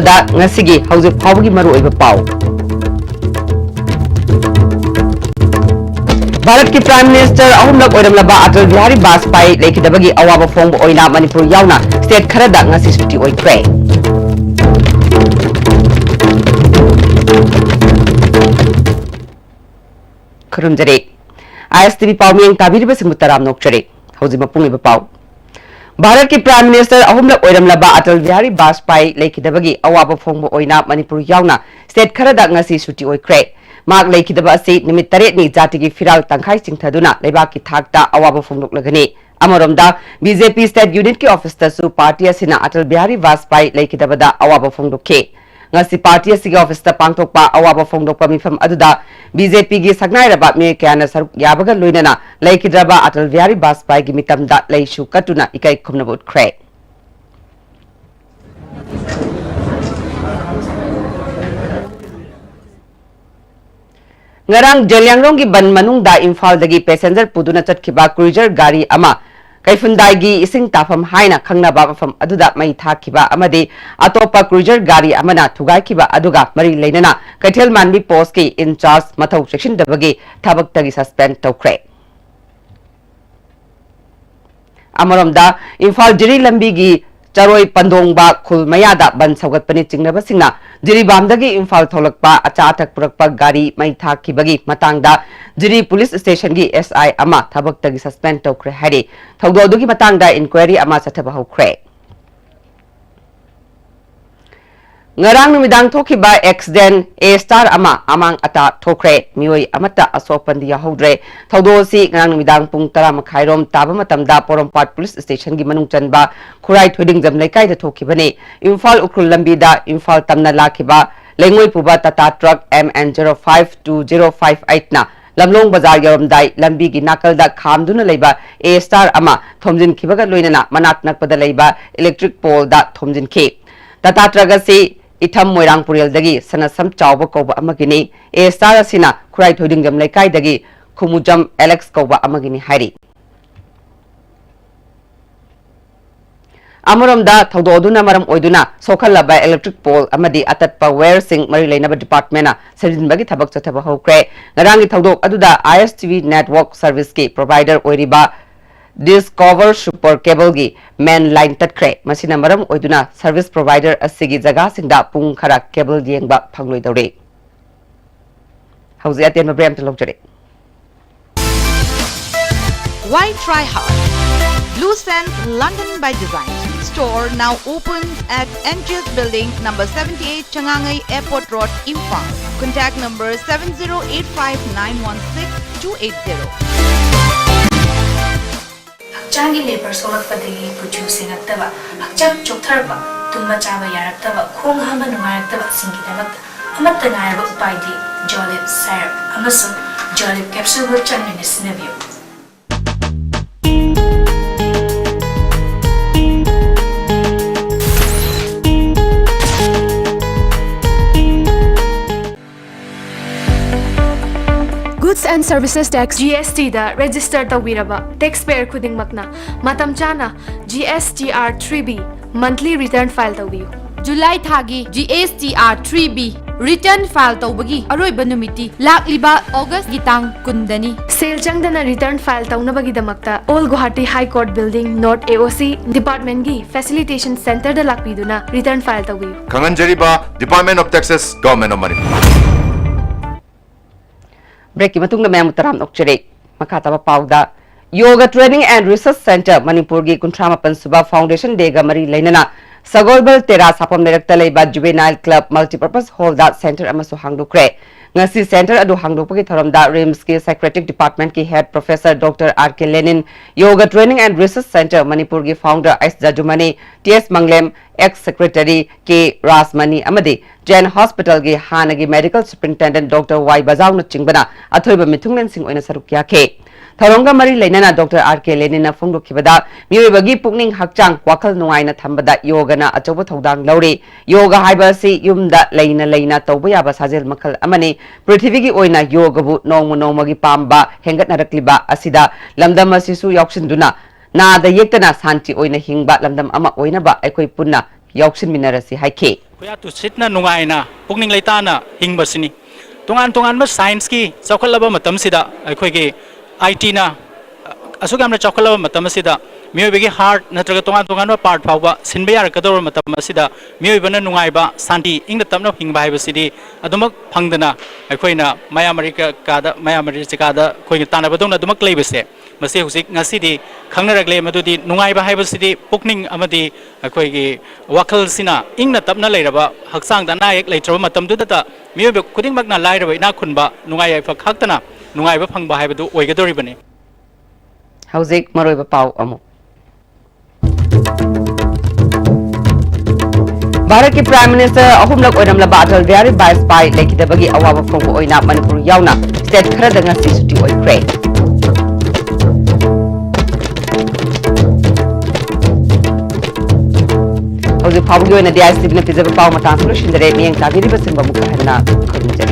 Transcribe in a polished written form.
ꯂꯣꯏꯁꯤꯟꯕꯗ ꯉꯁꯤꯒꯤ ꯍꯧꯖꯤꯛ ꯐꯥꯎꯕꯒꯤ ꯃꯔꯨꯑꯣꯏꯕ ꯄꯥꯎ भारत की प्राइम मिनिस्टर अहुमलक ओइरमलबा अटल बिहारी वाजपेयी लेखिदबगी अवाबा फोंब ओइना मणिपुर यावना स्टेट खरदा ngasi सुटी ओइख्रे खरुमजरे आईएसटीवी पावमिंग ताबिरिबा सिंगु तराम नोकचरे हौजि मपुंगिबा पाव भारत की प्राइम मिनिस्टर अहुमलक ओइरमलबा अटल बिहारी वाजपेयी लेखिदबगी अवाबा फोंब ओइना मणिपुर यावना स्टेट खरदा ngasi सुटी ओइख्रे माग लेखिदबा असि निमित तरेटनी जातिगी फिराल तंखाई चिंथदुना लेबाकी थाकता अवाबा फोंदोकलगनी अमरोमदा बीजेपी स्टेट यूनिट की ऑफिस तसु पार्टी असिना अटल बिहारी वाजपेयी लेखिदबदा अवाबा फोंदोखे ngasi पार्टी असिगी ऑफिस ता पांगथोकपा अवाबा फोंदोकपा मिफम अदुदा बीजेपी गी सकनाइरबा मे क्याना सरुक याबगा लोइनना लेखिद्रबा अटल बिहारी वाजपेयी गी मितमदा लेसु कटुना इकाई खुमनबुट ख्रे ngarang Jelyangrong gi ban manungda Imphal dagi passenger puduna chatkhiba cruiser gari ama kaifundai gi ising tafam haina khangnaba mafam aduda mai thakhiba amadi atopa cruiser gari amana thugai khiba aduga mari leinana kaithel manbi post ki in charge mathau section dabagi thabak tagi suspend tawkhre amaromda Imphal jiri lambi gi Charoi Pandongba Khul Mayada Ban Saugatpani Chingnabasingna Jiribamdagi Imphal Tholakpa Achatak Purakpa Gari Mai Thakibagi Matangda Jiri Police Station gi SI ama Thabaktagi suspend tawkhre hari Thaudodugi Matangda inquiry ama sathaba hokre Ngarang numidang thokiba accident A star ama amang ata thokre mioi amata asopandi yahodre thaudosi ngarang numidang pung 10 makhairom taba matamda Porompat Police Station gi manung chanba khurai thoding jam laikai da thokibane Imphal ukrul lambi da Imphal tamna lakhiba lengoi puba tata truck MN052058 na lamlong bazar yoromdai lambi gi nakal da khamduna leiba A star ama thomjin khibaga loinana manak nakpada leiba electric pole da thomjin khi tata truck asi Itham Moirang Purial dagi sanasam chawba koba amagini A star asina khurai thoding jam laikai dagi khumujam Alex koba amagini hairi Amoromda thawdoduna maram oiduna sokhallaba electric pole amadi atatpa wire sing mari leinaba department na serjinbagi thabak chathaba hokre ngarangi thawdok aduda ISTV network service ki provider oiriba Discover Super Cable gi main line tatkre masina maram oiduna service provider asigi jaga singda pung khara cable yengba phangloi dore hauzi aten mabrem talokjare Why try hard? Blue Sand London by Design store now open at MGS Building number 78 Changangai Airport Road, Imphal. Contact number 7085916280. Changi labor solak padagi producing aktaba akchak choktarba tumba chaba yaraktaba khong hama nungaraktaba singkidamak amatta ngaraba upaidi jolip syrup amasu jolip capsule wo chanmini sinabio Goods and Services Tax GST da register tawiraba taxpayer khuding makna matam chana GSTR 3B monthly return file tawiyu July thagi GSTR 3B return file tawbagi aroiba numiti lakliba August gitang kundani sale changdana return file tawnabagi damakta All Guwahati High Court Building North AOC Department gi Facilitation Center da lakpiduna return file tawiyu Khanganjariba Department of Taxes Government of Manipur Break matung na mayam taram nokchare makataba pauda Yoga Training and Research Center Manipur gi kuntrama pansuba Foundation Day ga mari leinana Sagolbal Terrace hapon merakta leiba Juvenile Club Multipurpose Hall da center amasu hangdukre ngasi center adu hangdukpagi thoramda RIMS ki Psychiatric Department ki Head Professor Dr. R.K. Lenin Yoga Training and Research Center Manipur gi Founder S. Jajumani T.S. Manglem Ex Secretary K. Rasmani amadi Jain Hospital gi Hanagi Medical Superintendent Dr. Y. Bazaw na chingbana athoiba mithunglen sing oina sarukya ke Tharonga mari leinana Dr. R.K. Lenin na phongdokhibada miyoibagi pukning hakchang wakhal nuaina thambada yoga na achoba thodang lauri yoga haiba si yumda leina tawba yaba sajel makhal amani prithivigi oina yoga bu nongmagi pamba hengat narakliba asida lamdam asisu yaukshinduna na da yektana santi oina hingba lamdam ama oina ba aikoi punna ꯌꯥꯎꯁꯤꯟꯃꯤꯟꯅꯔꯁꯤ ꯍꯥꯏꯈꯤ ꯈꯨꯌꯥ ꯇꯨꯁꯤꯠꯅ ꯅꯨꯡꯉꯥꯏꯅ ꯄꯨꯛꯅꯤꯡ ꯂꯩꯇꯥꯅ ꯍꯤꯡꯕꯁꯤꯅꯤ ꯇꯣꯉꯥꯟ ꯇꯣꯉꯥꯟꯕ ꯁꯥꯏꯟꯁꯀꯤ ꯆꯥꯎꯈꯠꯂꯕ ꯃꯇꯝꯁꯤꯗ ꯑꯩꯈꯣꯏꯒꯤ IT ꯅ असुक यामना चौखलबा मतम असिदा मियोबेगी हार्ट नत्रगा तोंगान तोंगान पार्ट फावबा सिनबे यारकदौर मतम असिदा मियोबना नुंगाइबा शांति इंगना तमना हिंगबा हाइबसिदी अदुमक फंगदना अखोइना मायामरिका कादा मायामरिचिकादा खोइना तानाबदौना अदुमक लेबसे मसे हुजिक ngasiदी खंगनरगले मदुदी नुंगाइबा हाइबसिदी पुकनिंग अमदी अखोइगी वाखलसिना इंगना तमना लेरबा हक्सांगदा नायक लेत्रबा मतमदुदा मियोबे खुदिंगमकना लाइरबा इना खुनबा नुंगाइबा खक्तना नुंगाइबा फंगबा हाइबदु ओइगदोरिबने Hauzik maroiba pau amu. Bharat ki Prime Minister ahumlak oiramlaba atal biari 22 pai lekidabagi awaba phongbo oina Manipur yauna state khara da ngasi suti oikre. Hauzik phabugi oina DICB na pizaba pau matang sulu shindare miyang tabiri basimba mukha hanna khurunjari.